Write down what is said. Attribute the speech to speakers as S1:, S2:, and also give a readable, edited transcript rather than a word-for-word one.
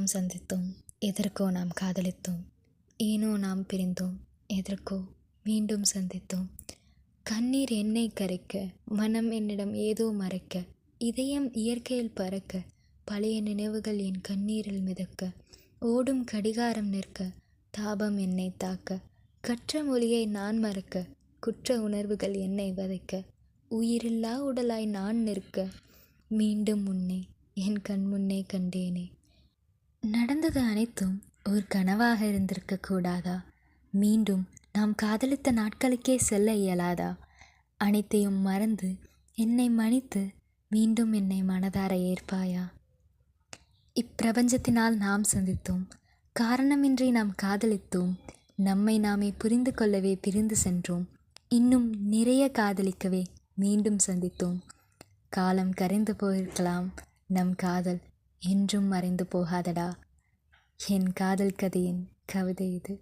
S1: நாம் சந்தித்தோம், எதற்கோ நாம் காதலித்தோம். ஏனோ நாம் பிரிந்தோம், எதற்கோ மீண்டும் சந்தித்தோம். கண்ணீர் என்னை கரைக்க, மனம் என்னிடம் ஏதோ மறைக்க, இதயம் இயற்கையில் பறக்க, பழைய நினைவுகள் என் கண்ணீரில் மிதக்க, ஓடும் கடிகாரம் நிற்க, தாபம் என்னை தாக்க, கற்ற மொழியை நான் மறக்க, குற்ற உணர்வுகள் என்னை வதைக்க, உயிரில்லா உடலாய் நான் நிற்க, மீண்டும் உன்னை என் கண் முன்னே கண்டேனே. நடந்தது அனைத்தும் ஒரு கனவாக இருந்திருக்க கூடாதா? மீண்டும் நாம் காதலித்த நாட்களுக்கே செல்ல இயலாதா? அனைத்தையும் மறந்து என்னை மன்னித்து மீண்டும் என்னை மனதார ஏற்பாயா? இப்பிரபஞ்சத்தினால் நாம் சந்தித்தோம், காரணமின்றி நாம் காதலித்தோம், நம்மை நாமே புரிந்து கொள்ளவே பிரிந்து சென்றோம், இன்னும் நிறைய காதலிக்கவே மீண்டும் சந்தித்தோம். காலம் கரைந்து போயிருக்கலாம், நம் காதல் என்றும் மறைந்து போகாதடா. என் காதல் கதையின் கவிதை இது.